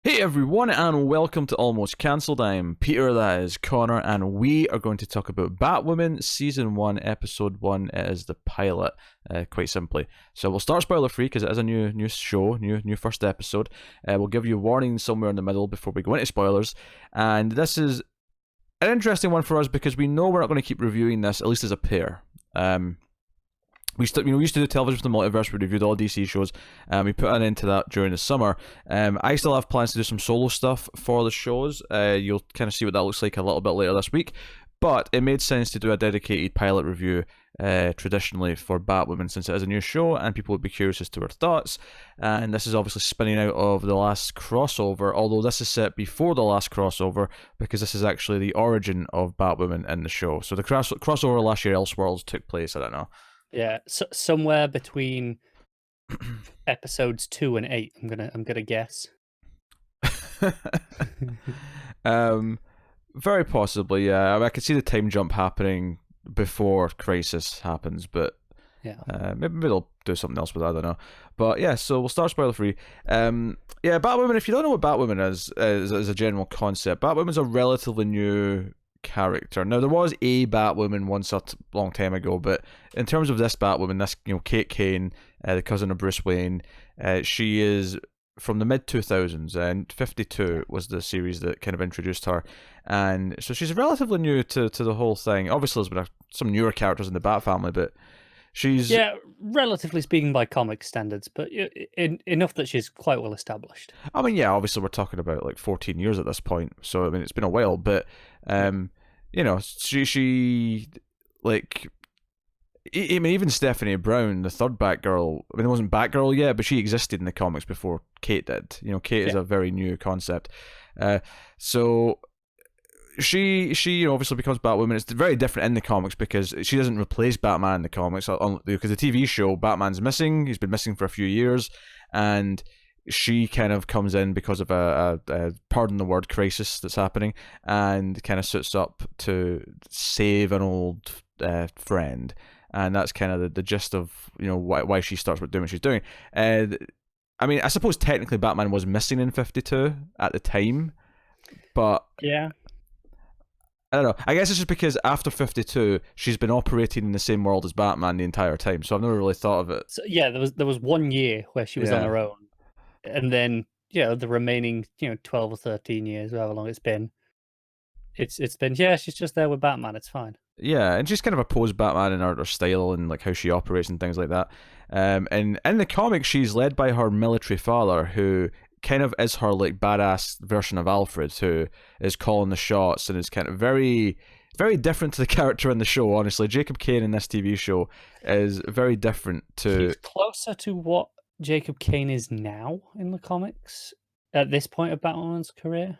Hey everyone, and welcome to Almost Cancelled. I'm Peter, that is Connor, and we are going to talk about Batwoman Season 1, Episode 1. It is the pilot, quite simply. So we'll start spoiler free because it is a new show, new first episode. We'll give you a warning somewhere in the middle before we go into spoilers. And this is an interesting one for us because we know we're not going to keep reviewing this, at least as a pair. We used to do television for the multiverse. We reviewed all DC shows, and we put an end to that during the summer. I still have plans to do some solo stuff for the shows. You'll kind of see what that looks like a little bit later this week. But it made sense to do a dedicated pilot review traditionally for Batwoman, since it is a new show and people would be curious as to our thoughts. And this is obviously spinning out of the last crossover, although this is set before the last crossover because this is actually the origin of Batwoman in the show. So the crossover last year, Elseworlds, took place, I don't know. Yeah, somewhere between episodes 2 and 8. I'm gonna guess. Very possibly, yeah. I could see the time jump happening before Crisis happens, but yeah, maybe they'll do something else with that. I don't know. But yeah, so we'll start spoiler free. Yeah, Batwoman. If you don't know what Batwoman is as a general concept, Batwoman's a relatively new character. Now, there was a Batwoman once a long time ago, but in terms of this Batwoman, this Kate Kane, the cousin of Bruce Wayne, she is from the mid 2000s, and 52 was the series that kind of introduced her, and so she's relatively new to the whole thing. Obviously, there's been some newer characters in the Bat family, but she's relatively speaking by comic standards, but enough that she's quite well established. I mean, yeah, obviously we're talking about like 14 years at this point, so I mean it's been a while, but she like, I mean, even Stephanie Brown, the third Batgirl, I mean, it wasn't Batgirl yet, but she existed in the comics before Kate did. Kate is a very new concept. So she obviously becomes Batwoman. It's very different in the comics because she doesn't replace Batman in the comics, because the TV show, Batman's missing. He's been missing for a few years, and she kind of comes in because of a pardon the word, crisis that's happening, and kind of suits up to save an old friend, and that's kind of the gist of why she starts doing what she's doing. I mean, I suppose technically Batman was missing in 52 at the time, but yeah, I don't know. I guess it's just because after 52, she's been operating in the same world as Batman the entire time, so I've never really thought of it. So, yeah, there was 1 year where she was on her own, and then the remaining 12 or 13 years, however long it's been, she's just there with Batman. It's fine. Yeah, and she's kind of opposed Batman in her style and like how she operates and things like that. And in the comics, she's led by her military father, who kind of is her like badass version of Alfred, who is calling the shots and is kind of very, very different to the character in the show. Honestly, Jacob Kane in this TV show is very different to. He's closer to what Jacob Kane is now in the comics at this point of Batman's career,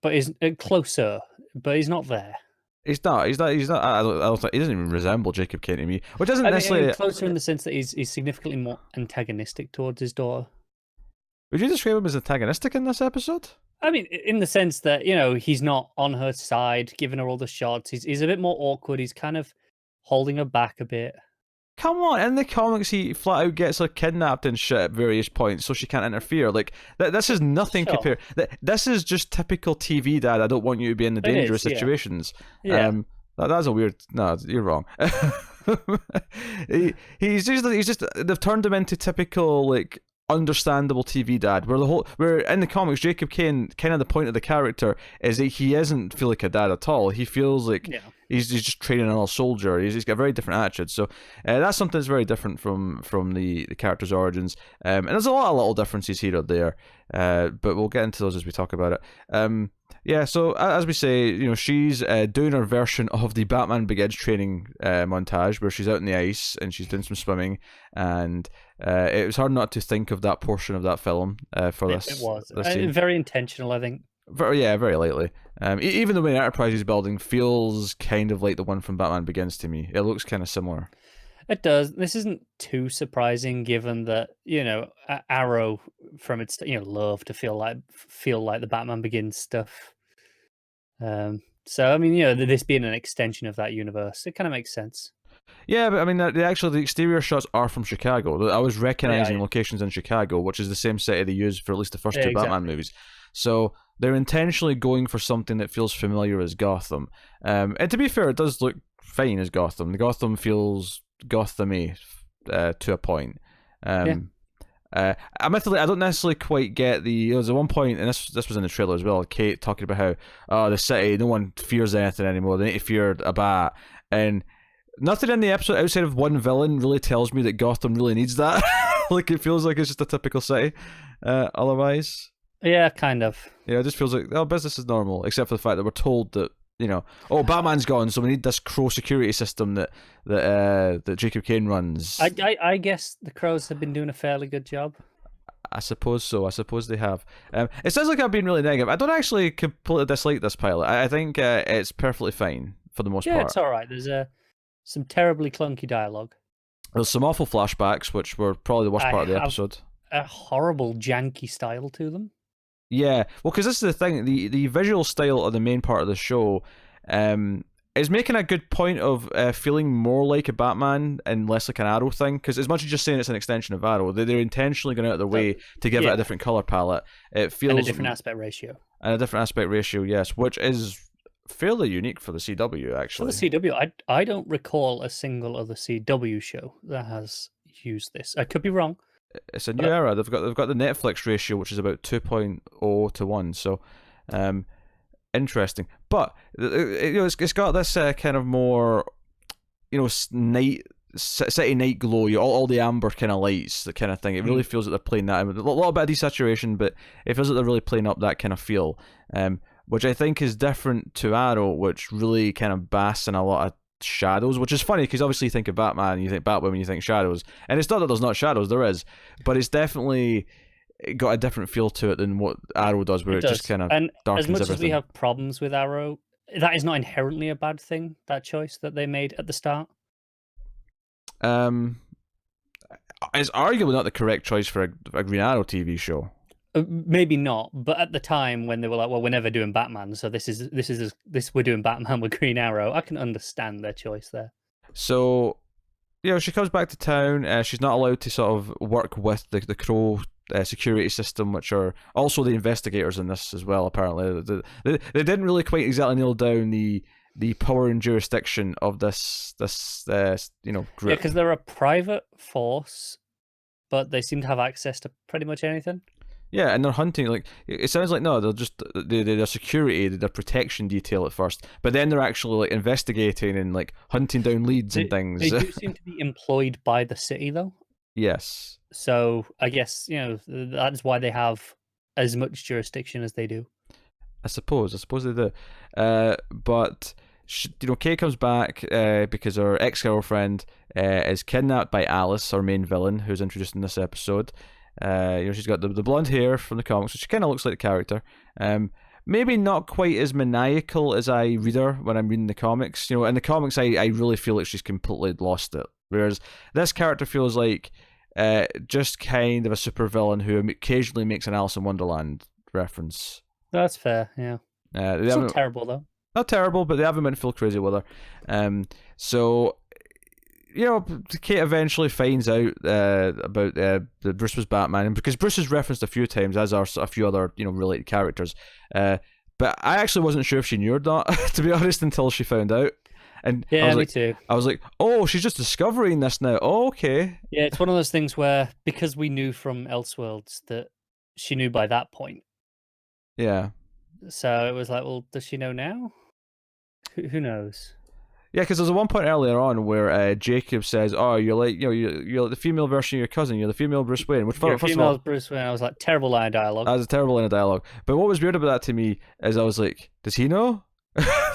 but he's closer, but he's not there. He's not. I don't think he doesn't even resemble Jacob Kane to me, which doesn't necessarily. I mean, closer in the sense that he's significantly more antagonistic towards his daughter. Would you describe him as antagonistic in this episode? I mean, in the sense that he's not on her side, giving her all the shots. He's a bit more awkward. He's kind of holding her back a bit. Come on, in the comics, he flat out gets her kidnapped and shit at various points, so she can't interfere. Like this is nothing compared. This is just typical TV dad. I don't want you to be in the dangerous situations. Yeah. That's a weird. No, you're wrong. He's just. They've turned him into typical like understandable TV dad. Where in the comics, Jacob Kane, kind of the point of the character is that he doesn't feel like a dad at all. He feels like. Yeah. He's just training another soldier. He's got a very different attitude. So that's something that's very different from the character's origins. And there's a lot of little differences here or there. But we'll get into those as we talk about it. Yeah, so as we say, she's doing her version of the Batman Begins training montage where she's out in the ice and she's doing some swimming. And it was hard not to think of that portion of that film for this. It was. This scene. Very intentional, I think. Very lightly. Even the Wayne Enterprises building feels kind of like the one from Batman Begins to me. It looks kind of similar. It does. This isn't too surprising, given that Arrow, from its love to feel like the Batman Begins stuff. So I mean, this being an extension of that universe, it kind of makes sense. Yeah, but I mean, the exterior shots are from Chicago. I was recognizing locations in Chicago, which is the same set they used for at least the first two Batman movies. So they're intentionally going for something that feels familiar as Gotham. And to be fair, it does look fine as Gotham. The Gotham feels Gotham-y to a point. Admittedly, I don't necessarily quite get the. There was at one point, and this was in the trailer as well. Kate talking about how the city, no one fears anything anymore. They need to fear a bat, and nothing in the episode outside of one villain really tells me that Gotham really needs that. Like, it feels like it's just a typical city. Otherwise, yeah, kind of. Yeah, it just feels like business is normal, except for the fact that we're told that Batman's gone, so we need this Crow security system that Jacob Kane runs. I guess the Crows have been doing a fairly good job. I suppose so. I suppose they have. It sounds like I've been really negative. I don't actually completely dislike this pilot. I think it's perfectly fine for the most part. Yeah, it's all right. There's some terribly clunky dialogue. There's some awful flashbacks, which were probably the worst part of the episode. A horrible janky style to them. Yeah, well, because this is the thing. The visual style of the main part of the show is making a good point of feeling more like a Batman and less like an Arrow thing. Because as much as just saying it's an extension of Arrow, they're intentionally going out of their way to give it a different color palette. It feels and a different aspect ratio. And a different aspect ratio, yes, which is fairly unique for the CW, actually. For the CW, I don't recall a single other CW show that has used this. I could be wrong. It's a new era. They've got the Netflix ratio, which is about 2.0 to 1. So, interesting. But it's got this kind of more, city night glow. All the amber kind of lights, that kind of thing. It really feels like they're playing that. A little bit of desaturation, but it feels like they're really playing up that kind of feel. Which I think is different to Arrow, which really kind of basks in a lot of shadows, which is funny because obviously you think of Batman, you think Batwoman, you think shadows, and it's not that there's not shadows, there is, but it's definitely got a different feel to it than what Arrow does, where it just kind of darkens everything. As much as we have problems with Arrow, that is not inherently a bad thing, that choice that they made at the start. It's arguably not the correct choice for a Green Arrow TV show. Maybe not, but at the time when they were like, well, we're never doing Batman, so we're doing Batman with Green Arrow, I can understand their choice there. So, she comes back to town. She's not allowed to sort of work with the Crow security system, which are also the investigators in this as well, apparently. They didn't really quite exactly nail down the power and jurisdiction of this group. Yeah, because they're a private force, but they seem to have access to pretty much anything. Yeah, and they're hunting. Like, it sounds like they're just they're security, they're protection detail at first, but then they're actually like investigating and like hunting down leads and things. They do seem to be employed by the city, though. Yes. So I guess that's why they have as much jurisdiction as they do. I suppose they do. But Kay comes back because her ex-girlfriend is kidnapped by Alice, our main villain, who's introduced in this episode. She's got the blonde hair from the comics, so she kind of looks like the character. Maybe not quite as maniacal as I read her when I'm reading the comics. In the comics, I really feel like she's completely lost it. Whereas this character feels like just kind of a supervillain who occasionally makes an Alice in Wonderland reference. That's fair, yeah. It's not terrible, though. Not terrible, but they haven't been full crazy with her. So, Kate eventually finds out about that Bruce was Batman, and because Bruce is referenced a few times, as are a few other related characters. But I actually wasn't sure if she knew or not, to be honest, until she found out. And yeah, me too. I was like, oh, she's just discovering this now. Oh, okay. Yeah, it's one of those things where, because we knew from Elseworlds that she knew by that point. Yeah. So it was like, well, does she know now? Who knows? Yeah, because there's a one point earlier on where Jacob says, "Oh, you're like, you're like the female version of your cousin. You're the female Bruce Wayne." Which first of all, Bruce Wayne. I was like, terrible line of dialogue. That was a terrible line of dialogue. But what was weird about that to me is I was like, does he know?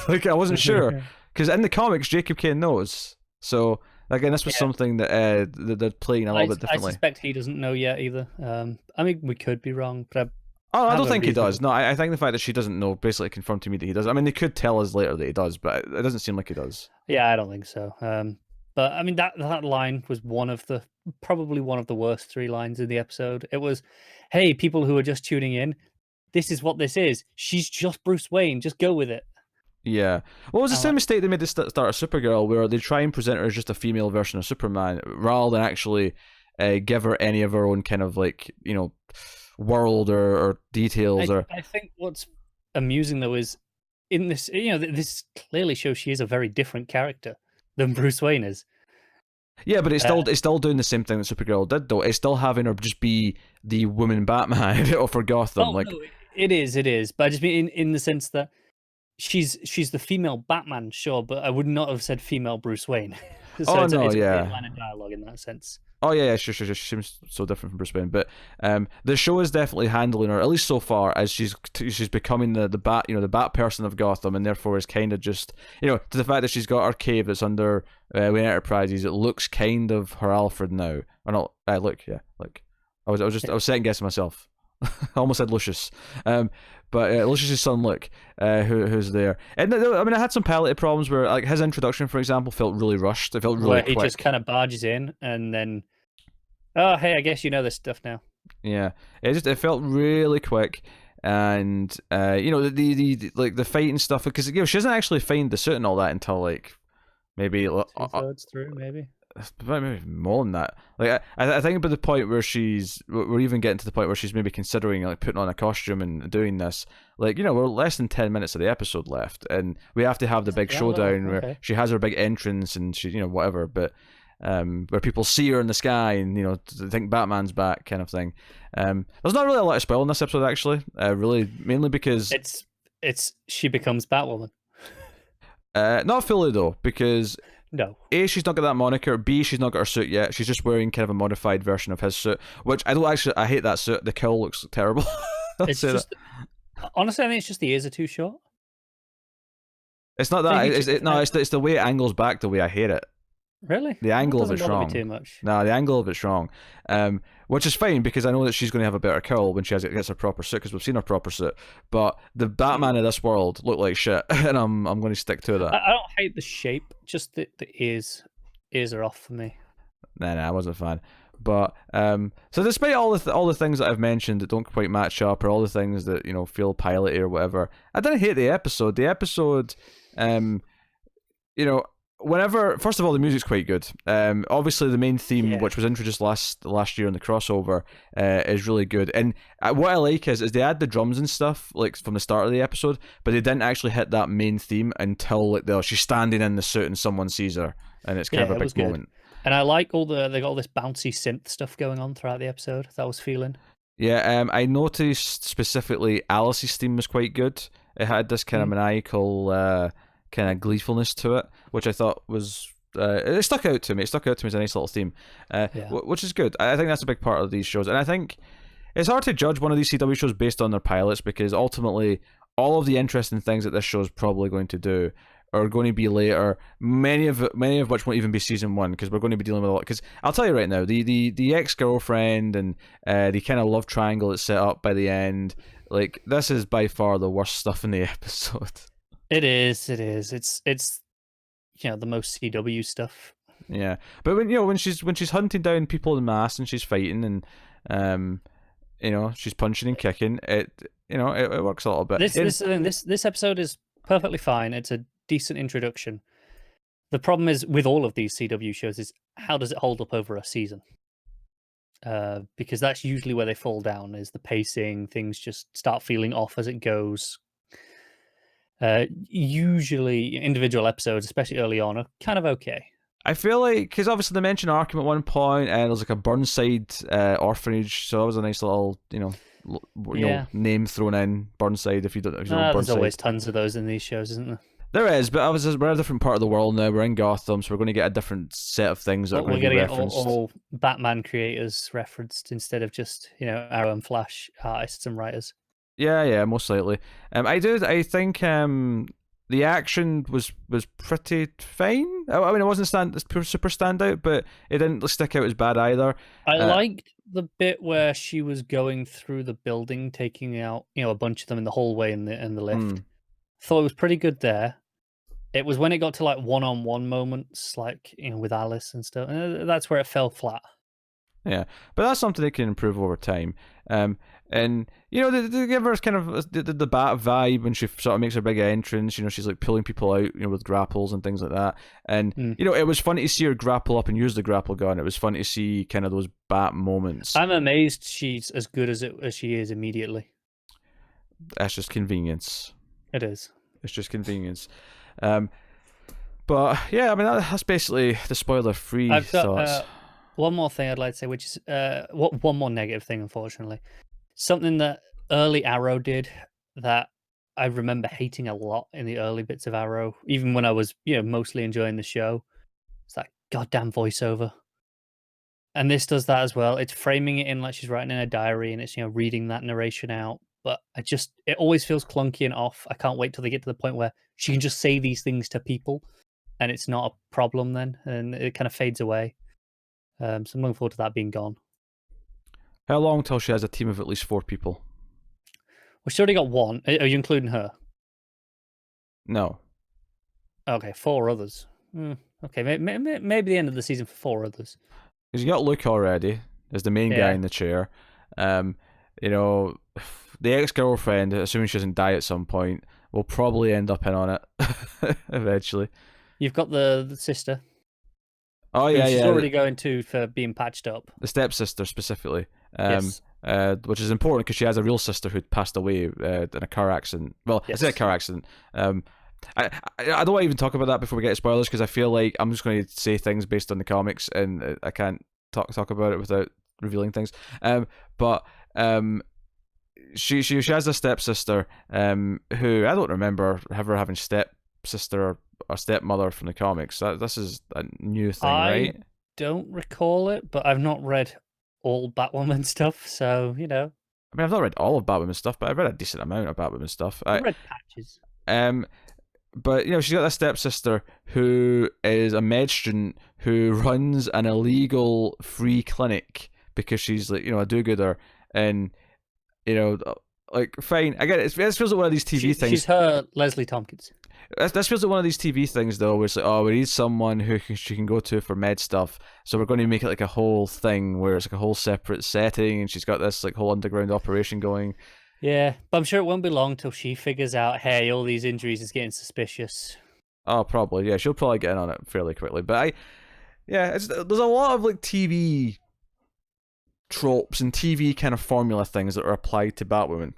Like, I wasn't sure, because in the comics, Jacob Kane knows. So again, this was something that they're playing a little bit differently. I suspect he doesn't know yet either. I mean, we could be wrong, but I don't think he does. No, I think the fact that she doesn't know basically confirmed to me that he does. I mean, they could tell us later that he does, but it doesn't seem like he does. Yeah, I don't think so. But I mean, that line was probably one of the worst 3 lines in the episode. It was, "Hey, people who are just tuning in, this is what this is. She's just Bruce Wayne. Just go with it." Yeah. Well, it was the same mistake they made to start of Supergirl, where they try and present her as just a female version of Superman, rather than actually give her any of her own kind of like, world or details or. I think what's amusing though is in this, this clearly shows she is a very different character than Bruce Wayne is. Yeah, but it's still doing the same thing that Supergirl did, though. It's still having her just be the woman Batman for Gotham. No, it is. But I just mean in the sense that she's the female Batman, sure, but I would not have said female Bruce Wayne. So it's a weird line of dialogue in that sense. Oh yeah, sure. She seems so different from Bruce Wayne, but the show is definitely handling her, at least so far, as she's becoming the bat, the bat person of Gotham, and therefore is kind of just, to the fact that she's got her cave that's under Wayne Enterprises. It looks kind of her Alfred now, or not? Look, I was second guessing myself. I almost said Lucius, but Lucius's son, Luke, who's there. And I had some palette problems where, like, his introduction, for example, felt really rushed. It felt really quick. He just kind of barges in and then, oh hey, I guess you know this stuff now. Yeah, it felt really quick, and the fight and stuff, because she doesn't actually find the suit and all that until like maybe 2/3 through, maybe more than that. Like I think by the point where we're even getting to the point where she's maybe considering like putting on a costume and doing this. Like, we're less than 10 minutes of the episode left, and we have to have the big showdown where she has her big entrance and she whatever, but where people see her in the sky and think Batman's back kind of thing. There's not really a lot of spoil in this episode actually. Really, mainly because it's she becomes Batwoman. Not fully though, because. No. A, she's not got that moniker. B, she's not got her suit yet. She's just wearing kind of a modified version of his suit, which I hate that suit. The cowl looks terrible. It's just, honestly, I think it's just the ears are too short. It's not that. It's the way it angles back the way I hate it. Really? The angle of it's wrong. Too much. No, the angle of it's wrong. Which is fine because I know that she's going to have a better cowl when she gets her proper suit, because we've seen her proper suit. But the Batman of this world looked like shit, and I'm going to stick to that. I don't hate the shape, just the ears. Ears are off for me. Nah, I wasn't a fan. But so despite all the things that I've mentioned that don't quite match up, or all the things that feel piloty or whatever, I didn't hate the episode. The episode, whenever, first of all, the music's quite good. Obviously the main theme, which was introduced last year in the crossover, is really good. And what I like is they add the drums and stuff like from the start of the episode, but they didn't actually hit that main theme until like she's standing in the suit and someone sees her, and it's kind of a big moment. And I like they got all this bouncy synth stuff going on throughout the episode. That was feeling. Yeah, I noticed specifically Alice's theme was quite good. It had this kind of maniacal kind of gleefulness to it, which I thought was it stuck out to me. It stuck out to me as a nice little theme, which is good. I think that's a big part of these shows, and I think it's hard to judge one of these CW shows based on their pilots, because ultimately all of the interesting things that this show is probably going to do are going to be later. Many of which won't even be season 1, because we're going to be dealing with a lot. Because I'll tell you right now, the ex-girlfriend and the kind of love triangle that's set up by the end, like, this is by far the worst stuff in the episode. It is. It's the most CW stuff. Yeah, but when she's hunting down people en masse and she's fighting and she's punching and kicking, it works a little bit. This episode is perfectly fine. It's a decent introduction. The problem is with all of these CW shows is how does it hold up over a season? Because that's usually where they fall down, is the pacing. Things just start feeling off as it goes. Usually individual episodes, especially early on, are kind of okay. I feel like, because obviously they mentioned Arkham at one point, and there's like a Burnside orphanage, so that was a nice little name thrown in, Burnside. If you don't know Burnside. There's always tons of those in these shows, isn't there? There is, but obviously we're in a different part of the world now. We're in Gotham, so we're going to get a different set of things that are going to be referenced. All Batman creators referenced instead of just Arrow and Flash artists and writers. Yeah, most likely. I think the action was pretty fine. I mean, it wasn't super standout, but it didn't stick out as bad either. I liked the bit where she was going through the building, taking out a bunch of them in the hallway and the lift. Thought it was pretty good there. It was when it got to like one-on-one moments, like with Alice and stuff. That's where it fell flat. Yeah, but that's something they can improve over time. And they give her kind of the bat vibe when she sort of makes her big entrance. She's like pulling people out, with grapples and things like that. And it was fun to see her grapple up and use the grapple gun. It was fun to see kind of those bat moments. I'm amazed she's as good as she is immediately. That's just convenience. It is. It's just convenience. But yeah, I mean that's basically the spoiler-free thoughts. One more thing I'd like to say, which is one more negative thing, unfortunately. Something that early Arrow did that I remember hating a lot in the early bits of Arrow, even when I was, mostly enjoying the show. It's that goddamn voiceover. And this does that as well. It's framing it in like she's writing in a diary and it's, reading that narration out. But it always feels clunky and off. I can't wait till they get to the point where she can just say these things to people and it's not a problem then. And it kind of fades away. So I'm looking forward to that being gone. How long till she has a team of at least 4 people? Well, she already got one. Are you including her? No. Okay, 4 others. Okay, maybe the end of the season for 4 others. Because you got Luke already as the main guy in the chair. The ex-girlfriend, assuming she doesn't die at some point, will probably end up in on it eventually. You've got the sister. Oh yeah, she's already going to for being patched up. The stepsister specifically, yes. Which is important because she has a real sister who'd passed away in a car accident. Well, yes. I say a car accident. I don't want to even talk about that before we get to spoilers because I feel like I'm just going to say things based on the comics and I can't talk about it without revealing things. She has a stepsister who I don't remember ever having stepsister or stepmother from the comics. This is a new thing, right? I don't recall it, but I've not read all Batwoman stuff, so I mean, I've not read all of Batwoman stuff, but I've read a decent amount of Batwoman stuff. I've read patches. But she's got a stepsister who is a med student who runs an illegal free clinic because she's like a do-gooder, and like fine. I get it. It feels like one of these TV things. She's her Leslie Tompkins. This feels like one of these TV things though, where it's like, we need someone who she can go to for med stuff, so we're going to make it like a whole thing where it's like a whole separate setting, and she's got this like whole underground operation going. Yeah, but I'm sure it won't be long till she figures out, hey, all these injuries is getting suspicious. Oh, probably. Yeah, she'll probably get in on it fairly quickly. But there's a lot of like TV tropes and TV kind of formula things that are applied to Batwoman.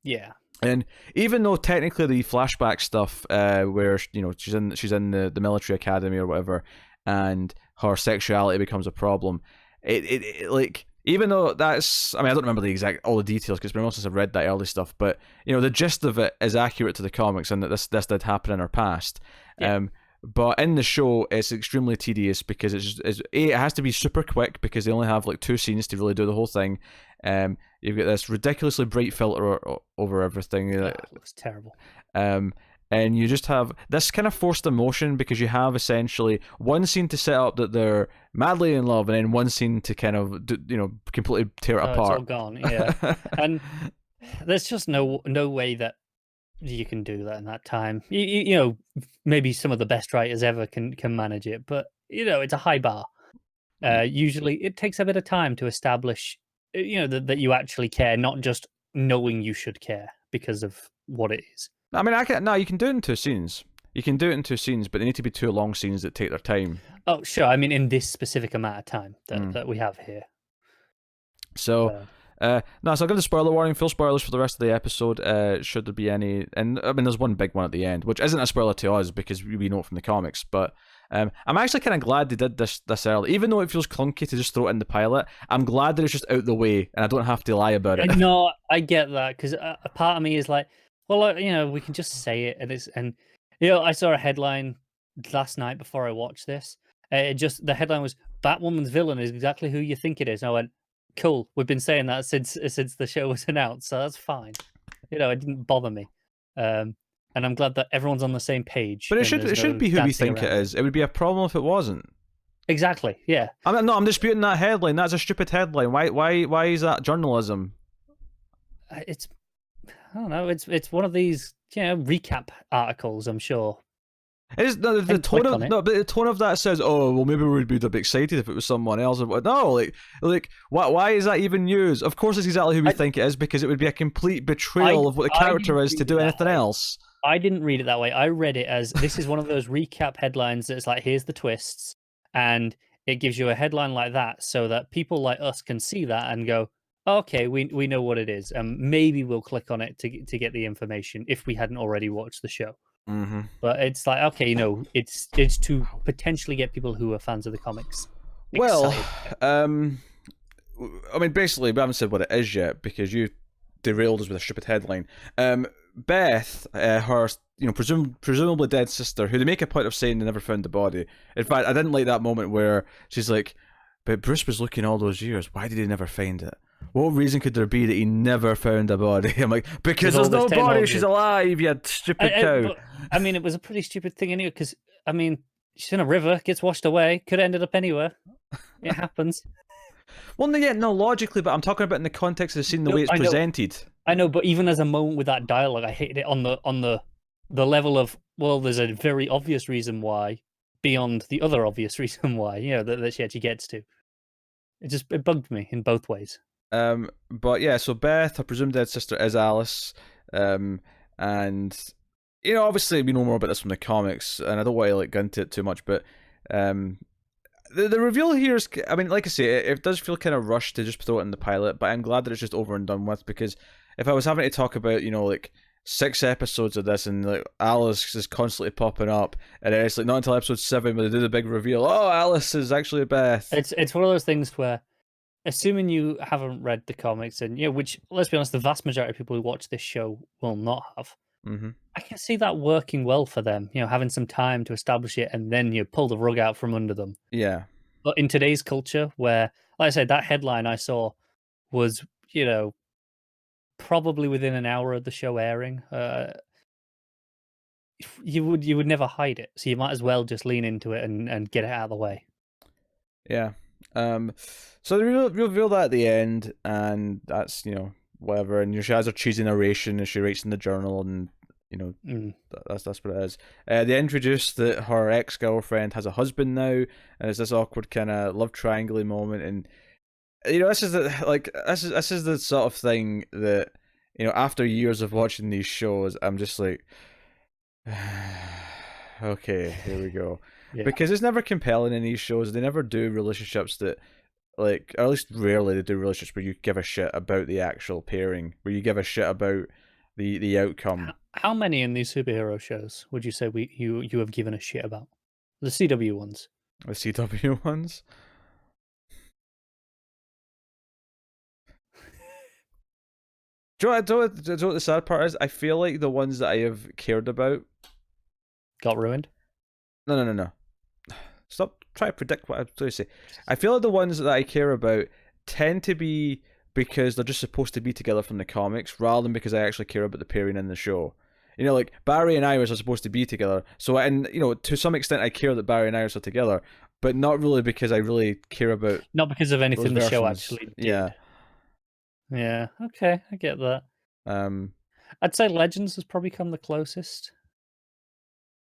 Yeah. And even though technically the flashback stuff, where she's in the military academy or whatever, and her sexuality becomes a problem, it like, even though that's, I mean, I don't remember all the details because it's been a while since I've read that early stuff, but the gist of it is accurate to the comics and that this did happen in her past. Yeah. But in the show, it's extremely tedious because it has to be super quick because they only have like 2 scenes to really do the whole thing. You've got this ridiculously bright filter over everything. It looks terrible. And you just have this kind of forced emotion because you have essentially one scene to set up that they're madly in love, and then one scene to kind of completely tear it apart. It's all gone, yeah. And there's just no way that you can do that in that time. Maybe some of the best writers ever can manage it, but it's a high bar. Usually, it takes a bit of time to establish, that you actually care, not just knowing you should care because of what it is. I mean, you can do it in 2 scenes. You can do it in 2 scenes, but they need to be 2 long scenes that take their time. Oh, sure. I mean, in this specific amount of time that we have here. So, so I'll give the spoiler warning. Full spoilers for the rest of the episode. Should there be any? And I mean, there's one big one at the end, which isn't a spoiler to us because we know it from the comics. But I'm actually kind of glad they did this early, even though it feels clunky to just throw it in the pilot. I'm glad that it's just out the way and I don't have to lie about it. No, I get that because a part of me is like, well, we can just say it, and I saw a headline last night before I watched this. The headline was Batwoman's villain is exactly who you think it is. And I went, cool. We've been saying that since the show was announced, so that's fine. It didn't bother me, and I'm glad that everyone's on the same page. But it should be who we think it is. It would be a problem if it wasn't. Exactly. Yeah. I'm disputing that headline. That's a stupid headline. Why is that journalism? I don't know. It's one of these recap articles, I'm sure. It is, no, the And tone click on of it. no, but the tone of that says, "Oh, well, maybe we'd be a bit excited if it was someone else." No, like, why is that even news? Of course, it's exactly who we I, think it is because it would be a complete I betrayal of what the I character didn't is to read do it that anything way. else. I didn't read it that way. I read it as this is one of those recap headlines that's like, here's the twists, and it gives you a headline like that so that people like us can see that and go, okay, we know what it is, and maybe we'll click on it to get the information if we hadn't already watched the show. Mm-hmm. But it's like, okay, it's to potentially get people who are fans of the comics Well, excited. um, I mean, basically, we haven't said what it is yet because you derailed us with a stupid headline. Beth, her, presumably dead sister, who they make a point of saying they never found the body. In fact, I didn't like that moment where she's like, "But Bruce was looking all those years. Why did he never find it? What reason could there be that he never found a body?" I'm like, "Because With all there's this no body. She's technology. alive. You stupid cow." But I mean, it was a pretty stupid thing anyway. Because I mean, she's in a river, gets washed away, could have ended up anywhere. It happens. Well, no, yeah, no, logically, but I'm talking about in the context of the scene, the No, way it's presented. I know, but even as a moment with that dialogue, I hated it on the level of, well, there's a very obvious reason why, beyond the other obvious reason why, that she actually gets to. It bugged me in both ways. But yeah, so Beth, her presumed dead sister, is Alice. And obviously we know more about this from the comics, and I don't want to like go into it too much, but the reveal here is, I mean, like I say, it does feel kind of rushed to just throw it in the pilot, but I'm glad that it's just over and done with, because if I was having to talk about, like 6 episodes of this and like Alice is constantly popping up, and then it's like not until episode 7 where they do the big reveal, oh, Alice is actually Beth. It's one of those things where, assuming you haven't read the comics, and which, let's be honest, the vast majority of people who watch this show will not have. Mm-hmm. I can see that working well for them, having some time to establish it and then you pull the rug out from under them. Yeah. But in today's culture, where, like I said, that headline I saw was, probably within an hour of the show airing, you would never hide it. So you might as well just lean into it and get it out of the way. Yeah. So they reveal that at the end, and that's, whatever, and she has her cheesy narration as she writes in the journal, and that's what it is. They introduce that her ex-girlfriend has a husband now, and it's this awkward kind of love triangle moment, and this is this is the sort of thing that, after years of watching these shows, I'm just like, okay, here we go. Yeah. Because it's never compelling in these shows. They never do relationships that, like, or at least rarely they do relationships where you give a shit about the actual pairing, where you give a shit about the outcome. How many in these superhero shows would you say you have given a shit about? The CW ones. The CW ones. Do you know what the sad part is? I feel like the ones that I have cared about Got ruined? No. Stop trying to predict what I'm going to say. I feel like the ones that I care about tend to be because they're just supposed to be together from the comics, rather than because I actually care about the pairing in the show. Like Barry and Iris are supposed to be together, so and to some extent I care that Barry and Iris are together, but not really because I really care about. Not because of anything the show actually did. Yeah. Yeah. Okay, I get that. I'd say Legends has probably come the closest.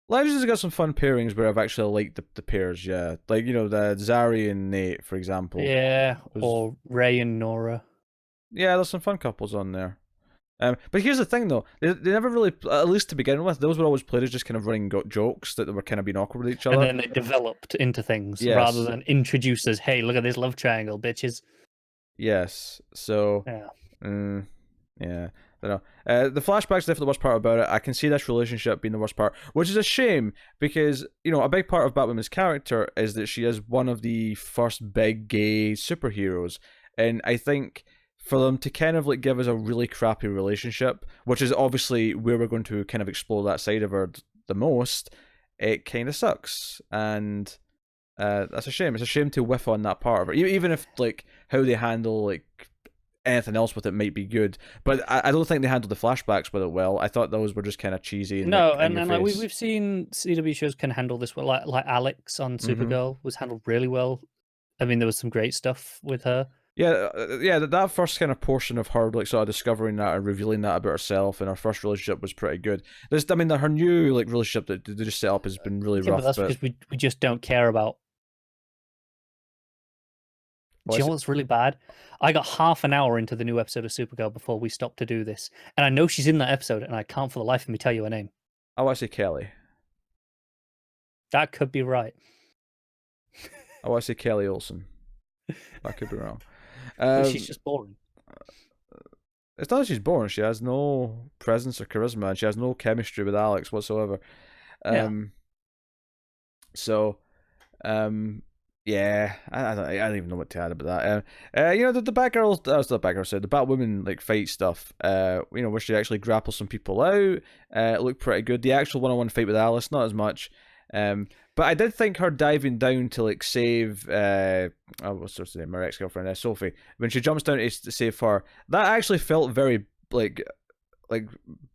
Legends has got some fun pairings where I've actually liked the pairs, yeah. Like, the Zari and Nate, for example. Yeah, or Ray and Nora. Yeah, there's some fun couples on there. But here's the thing, though. They never really, at least to begin with, those were always played as just kind of running jokes that they were kind of being awkward with each other. And then they developed into things rather than introduced as, hey, look at this love triangle, bitches. Yes, so... Yeah. Yeah, I don't know. The flashback's definitely the worst part about it. I can see this relationship being the worst part, which is a shame because, a big part of Batwoman's character is that she is one of the first big gay superheroes. And I think for them to kind of like give us a really crappy relationship, which is obviously where we're going to kind of explore that side of her the most, it kind of sucks. And that's a shame. It's a shame to whiff on that part of her. Even if like how they handle like anything else with it might be good, but I don't think they handled the flashbacks with it well. I thought those were just kind of cheesy. And like we've seen CW shows can handle this well. Like Alex on Supergirl was handled really well. I mean, there was some great stuff with her. yeah. That first kind of portion of her like sort of discovering that and revealing that about herself and her first relationship was pretty good. I mean, her new like relationship that they just set up has been really Yeah, rough. but that's because we just don't care about. Do you know what's really bad? I got half an hour into the new episode of Supergirl before we stopped to do this, and I know she's in that episode, and I can't for the life of me tell you her name. I want to say Kelly. That could be right. I want to say Kelly Olsen. I could be wrong. But she's just boring. It's not that she's boring. She has no presence or charisma, and she has no chemistry with Alex whatsoever. So, yeah, I don't even know what to add about that. You know, the Batgirl, that's not Batgirl, sorry, the Batwoman like fight stuff. You know, where she actually grapples some people out. It looked pretty good. The actual one-on-one fight with Alice, not as much. But I did think her diving down to like save what's her name, her ex-girlfriend, Sophie, when she jumps down to save her, that actually felt very like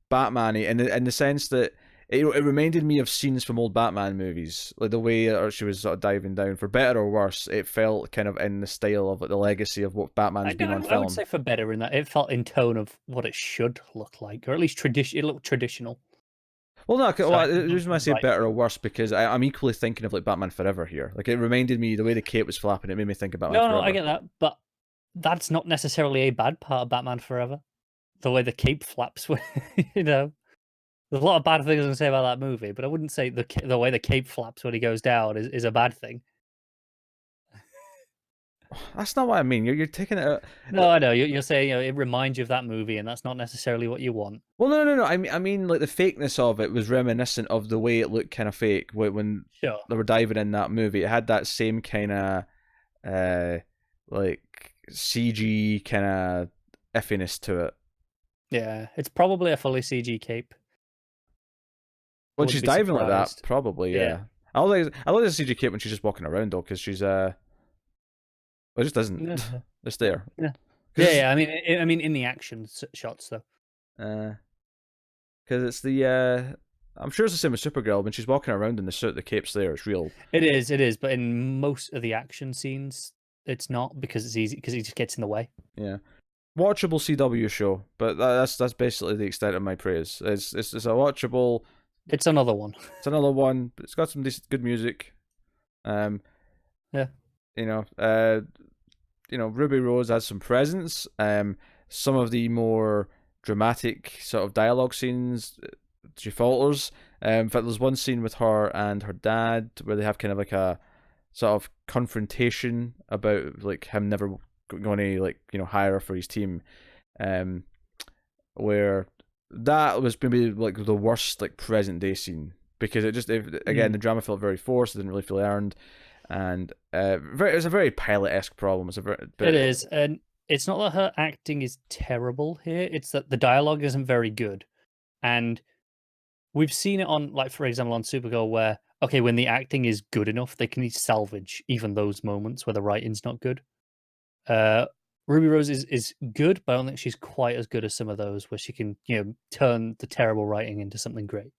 Batman-y in the sense that it reminded me of scenes from old Batman movies, like the way she was sort of diving down. For better or worse, it felt kind of in the style of like, the legacy of what Batman's been on film. I would say for better in that it felt in tone of what it should look like, or at least it looked traditional. Well, no, the reason why I say better or worse because I'm equally thinking of like Batman Forever here. Like it reminded me the way the cape was flapping. It made me think of Batman Forever. No, I get that, but that's not necessarily a bad part of Batman Forever. The way the cape flaps, you know, there's a lot of bad things I can say about that movie, but I wouldn't say the way the cape flaps when he goes down is a bad thing. That's not what I mean. You're taking it. No, I know. You're saying it reminds you of that movie, and that's not necessarily what you want. Well, no. I mean, like the fakeness of it was reminiscent of the way it looked kind of fake when Sure. they were diving in that movie. It had that same kind of like CG kind of iffiness to it. Yeah, it's probably a fully CG cape. When she's diving like that, probably, yeah. I like the CG cape when she's just walking around though, because she's well, it just doesn't. Yeah. It's there. Yeah. I mean, in the action shots though. Because it's the I'm sure it's the same with Supergirl. When she's walking around in the suit, the cape's there. It's real. It is. But in most of the action scenes, it's not because it's easy because it just gets in the way. Yeah. Watchable CW show, but that's basically the extent of my praise. It's a watchable. It's another one. It's another one, but it's got some good music. Yeah. Ruby Rose has some presence. Some of the more dramatic sort of dialogue scenes, she falters. In fact, there's one scene with her and her dad where they have kind of like a sort of confrontation about like him never going to hire her for his team, where that was maybe like the worst like present day scene because the drama felt very forced. It didn't really feel earned. And it's a very pilot-esque problem. It is, and it's not that her acting is terrible here. It's that the dialogue isn't very good, and we've seen it on, like for example, on Supergirl, where when the acting is good enough, they can salvage even those moments where the writing's not good. Ruby Rose is good, but I don't think she's quite as good as some of those where she can turn the terrible writing into something great.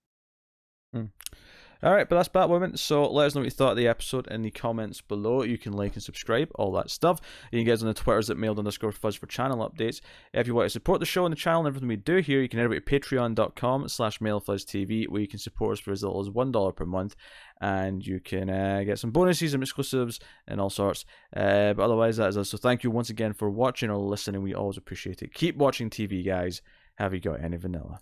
Alright, but that's Batwoman, so let us know what you thought of the episode in the comments below. You can like and subscribe, all that stuff. You can get us on the Twitters at mailed_fuzz for channel updates. If you want to support the show and the channel and everything we do here, you can head over to patreon.com/mailfuzztv, where you can support us for as little as $1 per month, and you can get some bonuses and exclusives and all sorts. But otherwise, that is us. So thank you once again for watching or listening. We always appreciate it. Keep watching TV, guys. Have you got any vanilla?